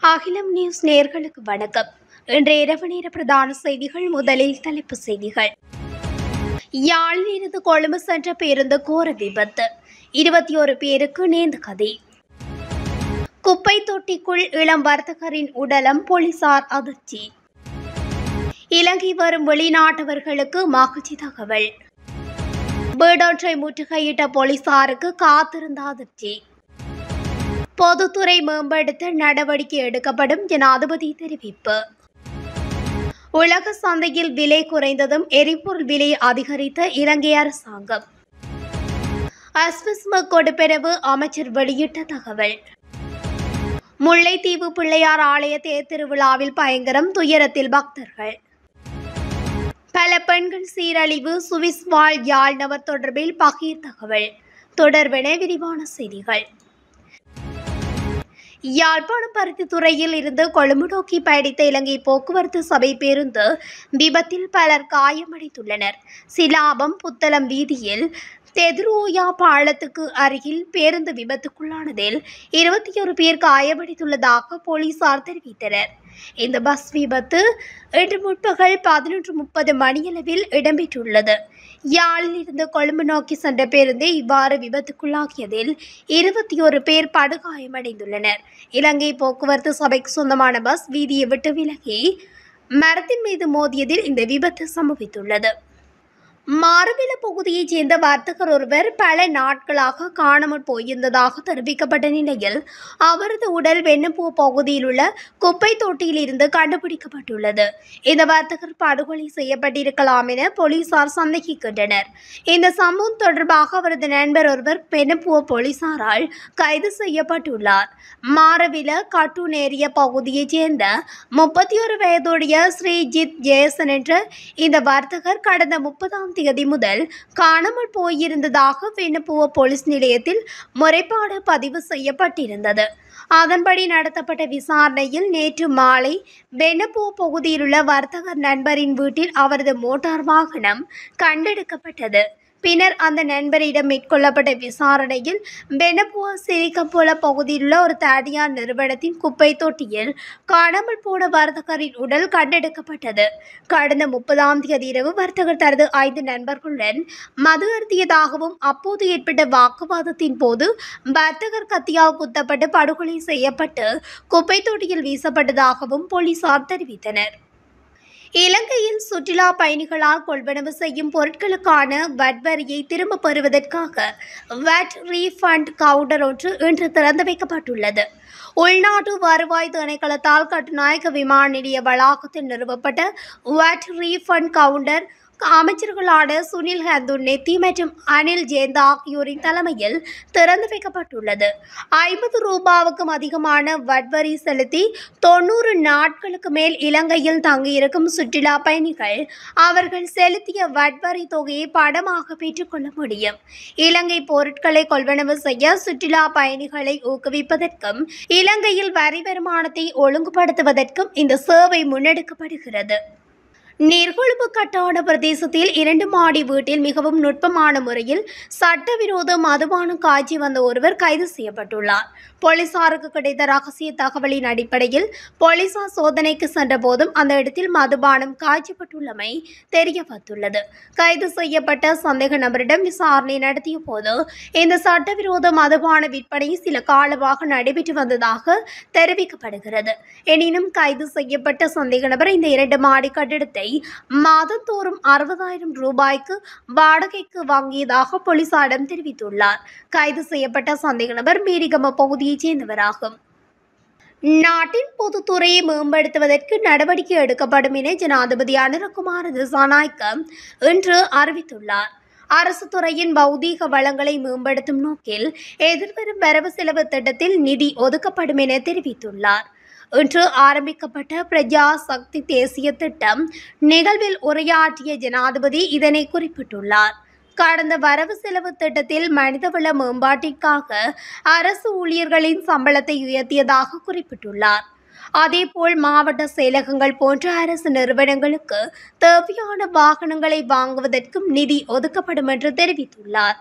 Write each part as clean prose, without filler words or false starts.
அகிலம் நியூஸ் நேயர்களுக்கு வணக்கம். இன்றைய இரவு நேர பிரதான செய்திகள். முதலில் தலைப்புச் செய்திகள். யாழிலிருந்து கொழும்பு சென்ற பேருந்து கோர விபத்து, 21 பேருக்கு நேர்ந்த கதி. குப்பை தொட்டிக்குள் இளம் வர்த்தகரின் உடலம், போலீசார் அதிர்ச்சி. இலங்கை வரும் வெளிநாட்டவர்களுக்கு மகிழ்ச்சி தகவல். வீடொன்றை முற்றுகையிட்ட போலீசாருக்கு காத்திருந்த அதிர்ச்சி. பொதுத்துறை மேம்படுத்த நடவடிக்கை எடுக்கப்படும், ஜனாதிபதி தெரிவிப்பு. உலக சந்தையில் விலை குறைந்ததும் எரிபொருள் விலை அதிகரித்த இலங்கை அரசாங்கம். அஸ்விஸ்ம கொடுப்பெனவு அமைச்சர் வெளியிட்ட தகவல். முல்லைத்தீவு பிள்ளையார் ஆலய தேர் திருவிழாவில் பயங்கரம், துயரத்தில் பக்தர்கள். பல பெண்கள் சீரழிவு, சுவிஸ் வாழ் யாழ் நபர் தொடர்பில் பகீர் தகவல். தொடர்பென விரிவான செய்திகள். யாழ்ப்பாணம் பருத்தித்துறையில் இருந்து கொழும்பு நோக்கி பயணித்த இலங்கை போக்குவரத்து சபை பேருந்து விபத்தில் பலர் காயமடைந்துள்ளனர். சிலாபம் புத்தளம் வீதியில் தெதுரோயா பாலத்துக்கு அருகில் பேருந்து விபத்துக்குள்ளானதில் 21 பேர் காயமடைந்துள்ளதாக போலீசார் தெரிவித்தனர். இந்த பஸ் விபத்து இன்று முற்பகல் 11:30 மணியளவில் இடம்பெற்றுள்ளது. யாழில் இருந்து கொழும்பு நோக்கி சென்ற பேருந்து இவ்வாறு விபத்துக்குள்ளாகியதில் 21 பேர் படுகாயமடைந்துள்ளனர். இலங்கை போக்குவரத்து சபைக்கு சொந்தமான பஸ் வீதியை விட்டு விலகி மரத்தின் மீது மோதியதில் இந்த விபத்து சம்பவித்துள்ளது. மாரவில பகுதியைச் சேர்ந்த வர்த்தகர் ஒருவர் பல நாட்களாக காணாமல் போயிருந்ததாக தெரிவிக்கப்பட்ட நிலையில் அவரது உடல் வெண்ணப்பூ பகுதியில் உள்ள குப்பை தொட்டியில் இருந்து கண்டுபிடிக்கப்பட்டுள்ளது. இந்த வர்த்தகர் படுகொலை செய்யப்பட்டிருக்கலாம் என போலீசார் சந்தேகிக்கின்றனர். இந்த சம்பவம் தொடர்பாக அவரது நண்பர் ஒருவர் வெண்ணப்பூ போலீசாரால் கைது செய்யப்பட்டுள்ளார். மாரவில கட்டுநேரிய பகுதியைச் சேர்ந்த 31 வயதுடைய ஸ்ரீஜித் ஜெயசன் என்ற இந்த வர்த்தகர் கடந்த 30ஆம் தேதி முதல் காணாமல் போயிருந்ததாக வெண்ணப்புவ போலீஸ் நிலையத்தில் முறைப்பாடு பதிவு செய்யப்பட்டிருந்தது. அதன்படி நடத்தப்பட்ட விசாரணையில் நேற்று மாலை வெண்ணப்புவ பகுதியில் உள்ள வர்த்தகர் நண்பரின் வீட்டில் அவரது மோட்டார் வாகனம் கண்டெடுக்கப்பட்டது. பின்னர் அந்த நண்பரிடம் மேற்கொள்ளப்பட்ட விசாரணையில் வெண்ணப்புவ சிரிக்கப்போல பகுதியில் உள்ள ஒரு தனியார் நிறுவனத்தின் குப்பை தொட்டியில் காணாமல் போன வர்த்தகரின் உடல் கண்டெடுக்கப்பட்டது. கடந்த 30ஆம் தேதி இரவு வர்த்தகர் தனது 5 நண்பர்களுடன் மது அருந்தியதாகவும் அப்போது ஏற்பட்ட வாக்குவாதத்தின் போது வர்த்தகர் கத்தியால் குத்தப்பட்டு படுகொலை செய்யப்பட்டு குப்பை தொட்டியில் வீசப்பட்டதாகவும் போலீசார் தெரிவித்தனர். இலங்கையில் சுற்றுலா பயணிகளால் கொள்வனவு செய்யும் பொருட்களுக்கான வட் வரியை திரும்பப் பெறுவதற்காக வட் ரீஃபண்ட் கவுண்டர் ஒன்று இன்று திறந்து வைக்கப்பட்டுள்ளது. உள்நாட்டு வருவாய் திணைக்களத்தால் கட்டுநாயக்க விமான நிலைய வளாகத்தில் நிறுவப்பட்ட வட் ரீஃபண்ட் கவுண்டர் அமைச்சர்களான சுனில் ஹந்துன்னெத்தி மற்றும் அனில் ஜேந்த ஆகியோரின் தலைமையில் திறந்து வைக்கப்பட்டுள்ளது. 50 ரூபாவுக்கும் அதிகமான வட்வரி செலுத்தி 90 நாட்களுக்கு மேல் இலங்கையில் தங்கியிருக்கும் சுற்றுலா பயணிகள் அவர்கள் செலுத்திய வட்வரி தொகையை பணமாக பெற்றுக்கொள்ள முடியும். இலங்கை பொருட்களை கொள்வனவு செய்ய சுற்றுலா பயணிகளை ஊக்குவிப்பதற்கும் இலங்கையில் வரி வருமானத்தை ஒழுங்குபடுத்துவதற்கும் இந்த சேவை முன்னெடுக்கப்படுகிறது. நீர்கொழும்பு கட்டான பிரதேசத்தில் 2 மாடி வீட்டில் மிகவும் நுட்பமான முறையில் சட்டவிரோத மதுபானம் காய்ச்சி வந்த ஒருவர் கைது செய்யப்பட்டுள்ளார். போலீசாருக்கு கிடைத்த ரகசிய தகவலின் அடிப்படையில் போலீசார் சோதனைக்கு சென்ற போதும் அந்த இடத்தில் மதுபானம் காய்ச்சப்பட்டுள்ளமை தெரிய வந்துள்ளது. கைது செய்யப்பட்ட சந்தேக நபரிடம் விசாரணை நடத்திய போது இந்த சட்டவிரோத மதுபான விற்பனை சில காலமாக நடைபெற்று வந்ததாக தெரிவிக்கப்படுகிறது. எனினும் கைது செய்யப்பட்ட சந்தேக நபர் இந்த 2 மாடி கட்டிடத்தை மாதந்தோறும் 60,000 ரூபாய்க்கு வாடகைக்கு வாங்கியதாக போலீசாரிடம் தெரிவித்துள்ளார். கைது செய்யப்பட்ட சந்தேக நபர் மீரிகம பகுதியைச் சேர்ந்தவராகும். நாட்டின் பொதுத்துறையை மேம்படுத்துவதற்கு நடவடிக்கை எடுக்கப்படும் என ஜனாதிபதி அனுரகுமார திசாநாயக்க இன்று அறிவித்துள்ளார். அரசு துறையின் பௌதீக வளங்களை மேம்படுத்தும் நோக்கில் எதிர்வரும் வரவு செலவு திட்டத்தில் நிதி ஒதுக்கப்படும் என தெரிவித்துள்ளார். இன்று ஆரம்பிக்கப்பட்ட பிரஜா சக்தி தேசிய திட்டம் நிகழ்வில் உரையாற்றிய ஜனாதிபதி இதனை குறிப்பிட்டுள்ளார். கடந்த வரவு செலவு திட்டத்தில் மனிதவள மேம்பாட்டிற்காக அரசு ஊழியர்களின் சம்பளத்தை உயர்த்தியதாக குறிப்பிட்டுள்ளார். அதேபோல் மாவட்ட செயலகங்கள் போன்ற அரசு நிறுவனங்களுக்கு தேவையான வாகனங்களை வாங்குவதற்கும் நிதி ஒதுக்கப்படும் என்று தெரிவித்துள்ளார்.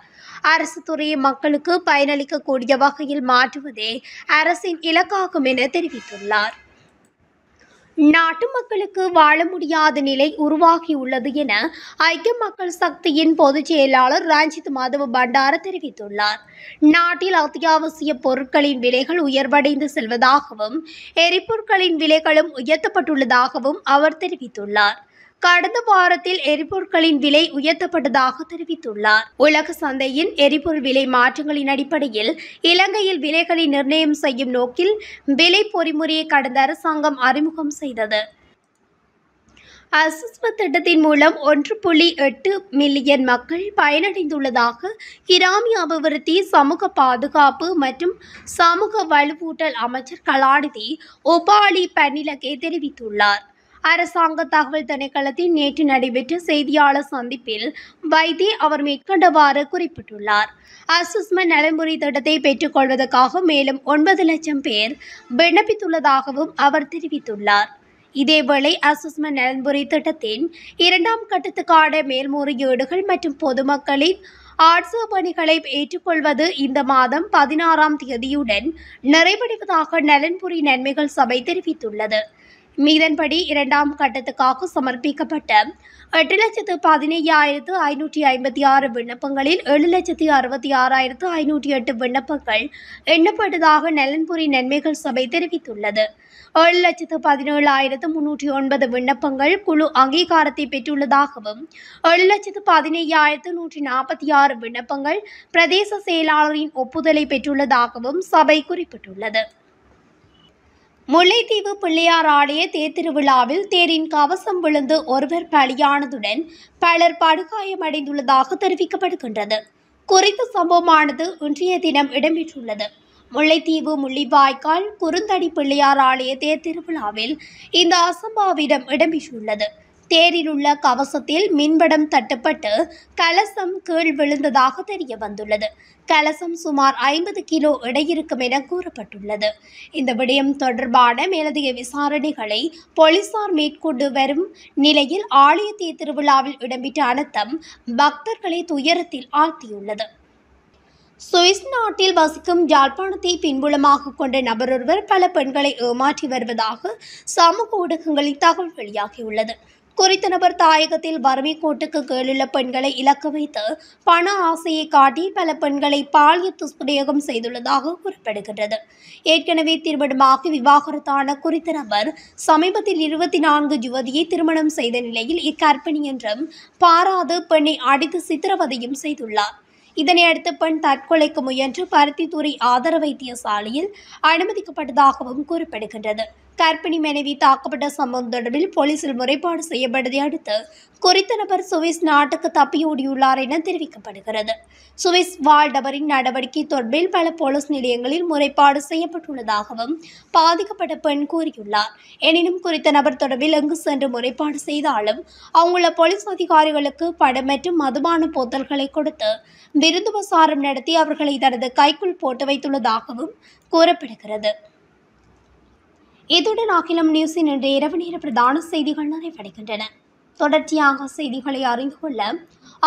அரசு துறையை மக்களுக்கு பயனளிக்கக்கூடிய வகையில் மாற்றுவதே அரசின் இலக்காகும் என தெரிவித்துள்ளார். நாட்டு மக்களுக்கு வாழ முடியாத நிலை உருவாகியுள்ளது என ஐக்கிய மக்கள் சக்தியின் பொதுச் செயலாளர் ரஞ்சித் மாதவ பண்டார தெரிவித்துள்ளார். நாட்டில் அத்தியாவசிய பொருட்களின் விலைகள் உயர்வடைந்து செல்வதாகவும் எரிபொருட்களின் விலைகளும் உயர்த்தப்பட்டுள்ளதாகவும் அவர் தெரிவித்துள்ளார். கடந்த வாரத்தில் எரிபொருட்களின் விலை உயர்த்தப்பட்டதாக தெரிவித்துள்ளார். உலக சந்தையின் எரிபொருள் விலை மாற்றங்களின் அடிப்படையில் இலங்கையில் விலைகளை நிர்ணயம் செய்யும் நோக்கில் விலை பொறிமுறையை கடந்த அரசாங்கம் அறிமுகம் செய்தது. அஸ்ஸ்ம திட்டத்தின் மூலம் 1.8 மில்லியன் மக்கள் பயனடைந்துள்ளதாக கிராமிய அபிவிருத்தி, சமூக பாதுகாப்பு மற்றும் சமூக வலுவூட்டல் அமைச்சர் கலாநிதி உபாலி பன்னிலகே தெரிவித்துள்ளார். அரசாங்க தகவல் திணைக்களத்தில் நேற்று நடைபெற்ற செய்தியாளர் சந்திப்பில் வைத்தே அவர் மேற்கண்டவாறு குறிப்பிட்டுள்ளார். அஸ்ஸ்ம நலன்புரி திட்டத்தை பெற்றுக் கொள்வதற்காக மேலும் 9 லட்சம் பேர் விண்ணப்பித்துள்ளதாகவும் அவர் தெரிவித்துள்ளார். இதேவேளை அஸ்ஸ்ம நலன்புரி திட்டத்தின் 2ஆம் கட்டத்துக்கான மேல்முறையீடுகள் மற்றும் பொதுமக்களின் ஆட்சேபனைகளை ஏற்றுக்கொள்வது இந்த மாதம் 16ஆம் தேதியுடன் நிறைவடைவதாக நலன்புரி நன்மைகள் சபை தெரிவித்துள்ளது. இதன்படி 2ஆம் கட்டத்துக்காக சமர்ப்பிக்கப்பட்ட 8,15,556 விண்ணப்பங்களில் 7,66,508 விண்ணப்பங்கள் எண்ணப்பட்டதாக நலன்புரி நன்மைகள் சபை தெரிவித்துள்ளது. 7,17,309 விண்ணப்பங்கள் குழு அங்கீகாரத்தை பெற்றுள்ளதாகவும் 7,15,146 விண்ணப்பங்கள் பிரதேச செயலாளரின் ஒப்புதலை பெற்றுள்ளதாகவும் சபை குறிப்பிட்டுள்ளது. முல்லைத்தீவு பிள்ளையார் ஆலய தேர் திருவிழாவில் தேரின் கவசம் விழுந்து ஒருவர் பலியானதுடன் பலர் படுகாயமடைந்துள்ளதாக தெரிவிக்கப்படுகின்றது. குறித்த சம்பவமானது இன்றைய தினம் இடம்பெற்றுள்ளது. முல்லைத்தீவு முள்ளிவாய்க்கால் குறுந்தடி பிள்ளையார் ஆலய தேர் திருவிழாவில் இந்த அசம்பாவிதம் இடம்பெற்றுள்ளது. தேரில் உள்ள கவசத்தில் மின்வடம் தட்டுப்பட்டு கலசம் கீழ் விழுந்ததாக தெரிய வந்துள்ளது. கலசம் சுமார் 50 கிலோ எடையிருக்கும் என கூறப்பட்டுள்ளது. இந்த விடயம் தொடர்பான மேலதிக விசாரணைகளை போலீசார் மேற்கொண்டு வரும் நிலையில் ஆலய தேர் திருவிழாவில் இடம்பெற்ற அனர்த்தம் பக்தர்களை துயரத்தில் ஆழ்த்தியுள்ளது. சுவிஸ் நாட்டில் வசிக்கும் யாழ்ப்பாணத்தை பின்புலமாக கொண்ட நபரொருவர் பல பெண்களை ஏமாற்றி வருவதாக சமூக ஊடகங்களில் தகவல் வெளியாகியுள்ளது. குறித்த நபர் தாயகத்தில் வறுமை கோட்டுக்கு கீழுள்ள பெண்களை இலக்கு வைத்து பண ஆசையை காட்டி பல பெண்களை பாலியல் துஷ்பிரயோகம் செய்துள்ளதாக கூறப்படுகின்றது. ஏற்கனவே திருமணமாகி விவாகரத்தான குறித்த நபர் சமீபத்தில் 24 யுவதியை திருமணம் செய்த நிலையில் இக்கற்பிணி என்றும் பாராது பெண்ணை அடித்து சித்திரவதையும் செய்துள்ளார். இதனையடுத்து பெண் தற்கொலைக்கு முயன்று பருத்தித்துறை ஆதார வைத்தியசாலையில் அனுமதிக்கப்பட்டதாகவும் கூறப்படுகின்றது. கர்ப்பிணி மனைவி தாக்கப்பட்ட சம்பவம் தொடர்பில் போலீசில் முறைப்பாடு செய்யப்பட்டதை அடுத்து குறித்த நபர் சுவிஸ் நாட்டுக்கு தப்பியோடியுள்ளார் என தெரிவிக்கப்படுகிறது. சுவிஸ் வாழ் நபரின் நடவடிக்கை தொடர்பில் பல போலீஸ் நிலையங்களில் முறைப்பாடு செய்யப்பட்டுள்ளதாகவும் பாதிக்கப்பட்ட பெண் கூறியுள்ளார். எனினும் குறித்த நபர் தொடர்பில் எங்கு சென்று முறைப்பாடு செய்தாலும் அங்குள்ள போலீஸ் அதிகாரிகளுக்கு படம் மற்றும் மதுபான போத்தல்களை கொடுத்து விருந்துபசாரம் நடத்தி அவர்களை தனது கைக்குள் போட்டு வைத்துள்ளதாகவும் கூறப்படுகிறது. இத்துடன் அகிலம் நியூஸின் இன்றைய இரவு நேர பிரதான செய்திகள் நிறைவடைகின்றன. தொடர்ச்சியாக செய்திகளை அறிந்து கொள்ள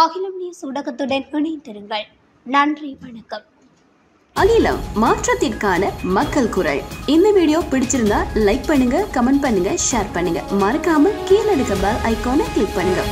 அகிலம் நியூஸ் ஊடகத்துடன் இணைந்திருங்கள். நன்றி, வணக்கம். அகிலம், மாற்றத்திற்கான மக்கள் குரல். இந்த வீடியோ பிடிச்சிருந்தா லைக் பண்ணுங்க, கமெண்ட் பண்ணுங்க, ஷேர் பண்ணுங்க. மறக்காம கீழே இருக்க பெல் ஐகானை கிளிக் பண்ணுங்க.